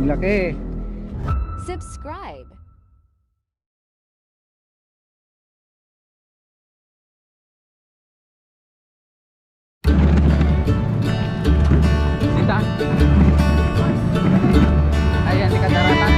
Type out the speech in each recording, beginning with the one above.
Laki. Subscribe. Sita. Ayan, di kadaratan.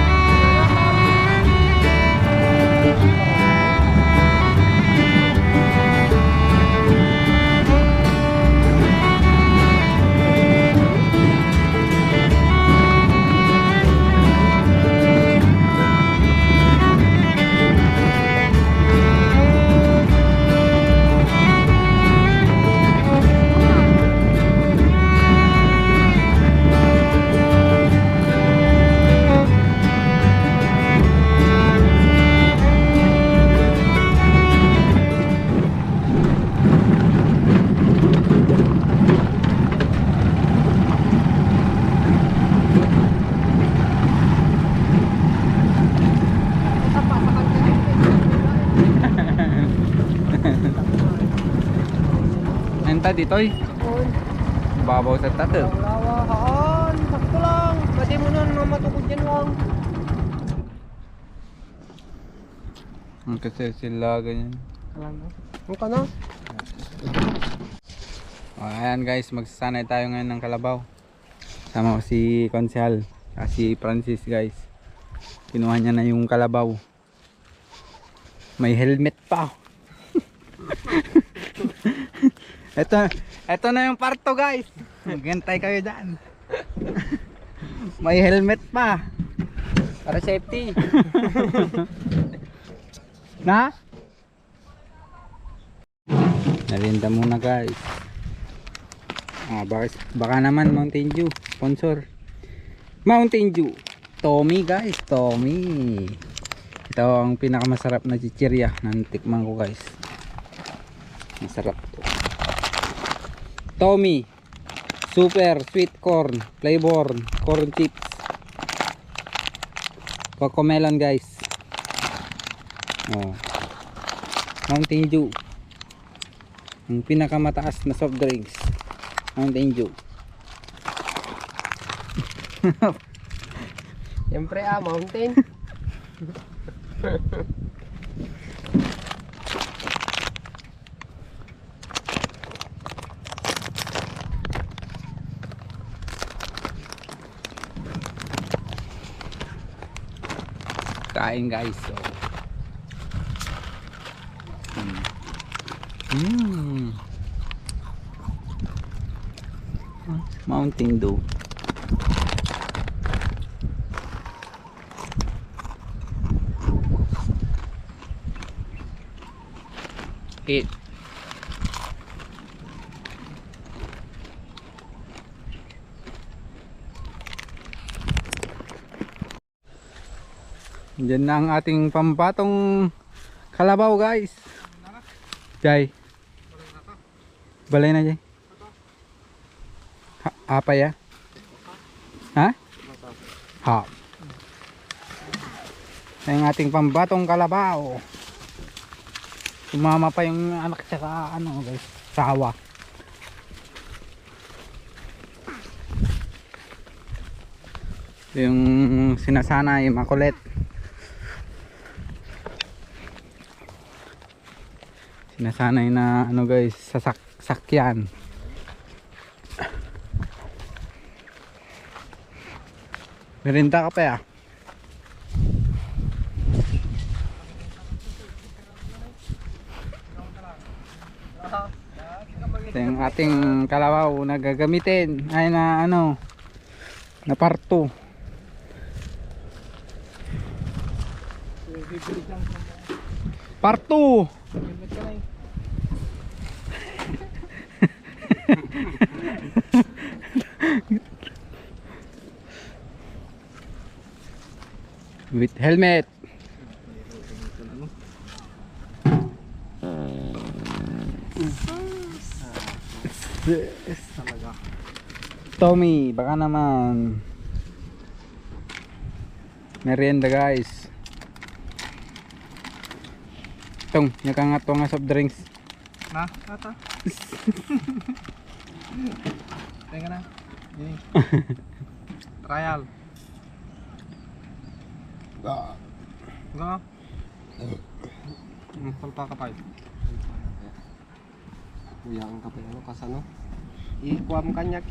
Enta ditoy. Babaw sa tato. Lawa haan, sakto lang. Pwede mo nun matukod yan lang. Kasi sila ganyan. Alam mo? Ano ka na? Ayan guys, magsasanay tayo ngayon ng kalabaw. Sama ko si Konsehal, si Francis guys. Kinuha niya na yung kalabaw. May helmet pa. Ito na yung parto guys. Gantay kayo dyan. May helmet pa. Para safety. Na? Nalinda muna guys. Baka naman Mountain Dew sponsor. Mountain Dew Tommy guys, Tommy. Ito ang pinakamasarap na chichirya na natikman ko guys. Masarap to. Tommy Super Sweet Corn Flavor Corn Chips Cocomelon guys. Oh. Mountain Dew ang pinakamataas na soft drinks. Mountain Dew. Siyempre mountain. Kain guys. So. Mountain Dew. Eat. Diyan na ang ating pambatong kalabaw guys. Jay. Balay na Jay. Apa ya? Ha? Ha. Ang ating pambatong kalabaw. Sumama pa yung anak tsaka ano guys, sawa. Yung sinasanay makulit. Sinasanay na ano guys, sakyan. Merinda ka pa ya? Ito yung ating kalabaw na gagamitin ay na ano, na parto. Parto. With helmet. Tommy, baka naman. Merienda guys. Tong, nyakangato nga soft drinks. Na, ata. Tingnan na. Ini. Trial. Nga. Palpa ka pa. Kuya ang kapay ano kasano? Ikuam kanyak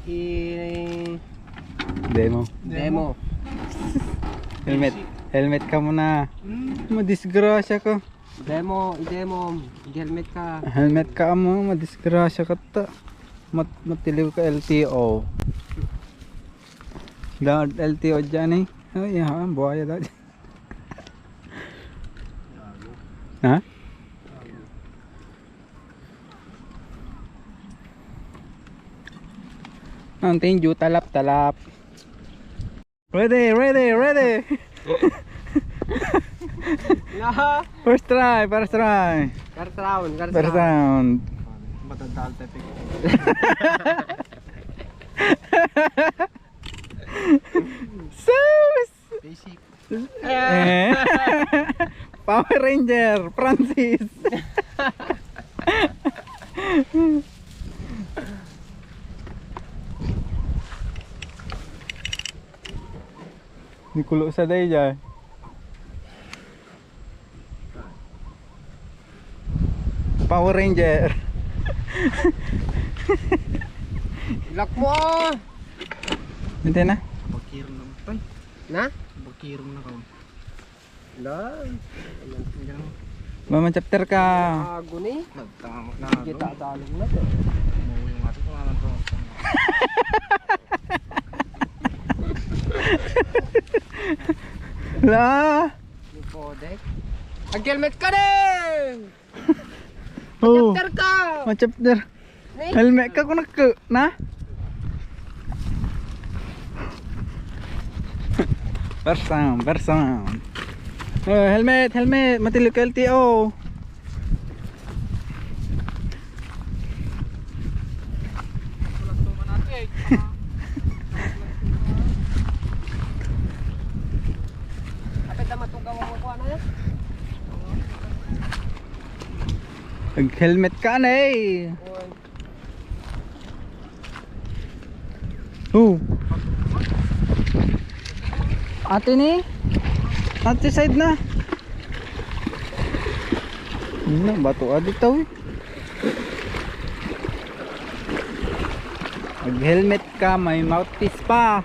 Demo. demo. Helmet. Helmet ka muna. Madisgrasya ka. Demo, helmet ka. Helmet ka mo, madisgrasya ka ta. Matiliw ka LTO. Dahil LTO dyan eh. Ay, ha, buhaya dahil. Ha? Ang tinju, talap. Ready. Nah, First try. first round. First round. Matandaan tepik. Sus! Basic. Eh. Power Ranger, Francis. Nikulo sa day dyan. Power Ranger. Ilak mo ah. Hindi na. Bakirum na tay. Na? Bakirum na ka. Lah. Mama chapter ka. Ago ni. Nagtama na. Kita talong na to. Mo yung ato ko na to. La. Yung podek. Ang helmet ka din! Oh. Chapter ka! Ma chapter. Ni? Helmet ka kunak na. Bersam. Oh, helmet. Matilog ka LTO. Kapit na matugaw mo ko ano yan? Helmet ka na eh. Ate ni. Ate side na. Na bato adi taw eh. Mag helmet ka, may mouthpiece pa.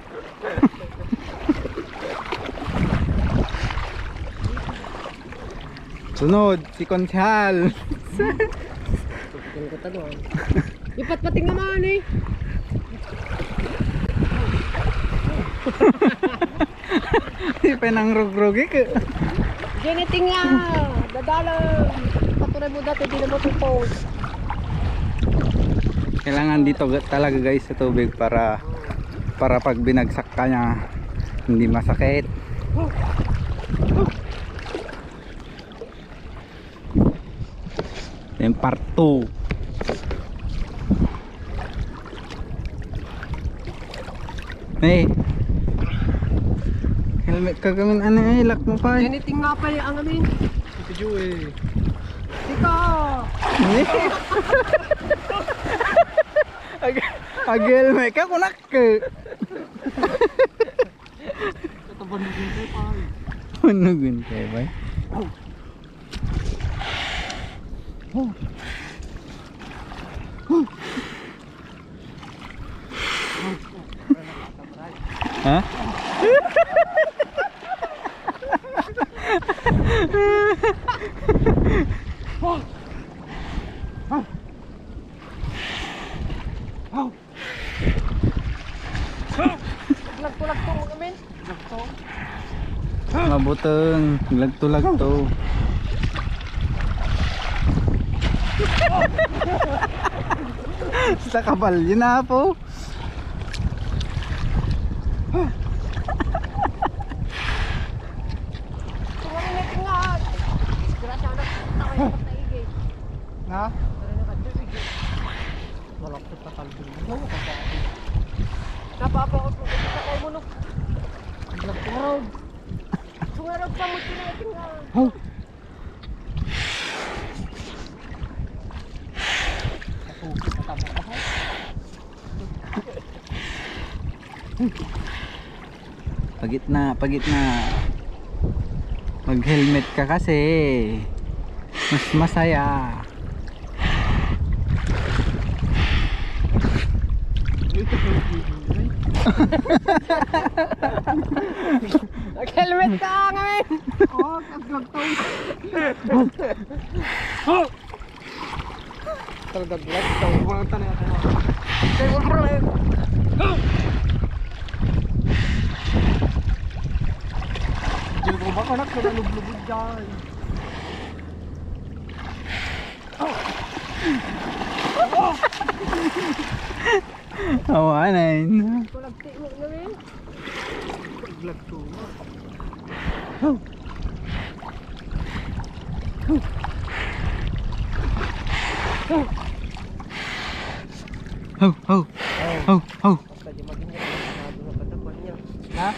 Sunod si Konsyal. Yung ko tanong. Ipat pating naman eh. Di pa nang rog-rogi ka. Geniting nga. Dadalang. Patuloy mo dati, di na matupos. Kailangan dito talaga guys sa tubig para pag binagsak ka niya hindi masakit. Yung part 2. Hey. Helmet ka gamin ano eh, lock mo pa eh. Geniting nga pa ang amin. Ito Ju eh. Ika! Helmet ka kunak ka. Katabanugin kayo pa. Manugun kayo ba? Ha? Lagto-lagto mo kami. Lagto. Mabuteng, lagto-lagto. Sa kabalyo na po. Tuwang na tinga. Grasya na tayo ng taigi. Na? Tara na kadibig. Malapit na kalbing mo. Napapakot mo kasi sa kayo mo no. Nagturaw. Tungarag pa mo tinating nga. Oh. Pagitna. Mag-helmet ka kasi. Mas masaya. Nag-helmet ka ngayon. Oh, kaglagtaw. Kaglagtaw. Mga tanay ako. Kaya mo rin. Diyo ko ba kanak ko nalublubbod dyan. Awanan. Kulagti mo ngayon. Kaglagtaw mo. Ho. Basta di maging yan. Sabi mo katapan niya. Ha?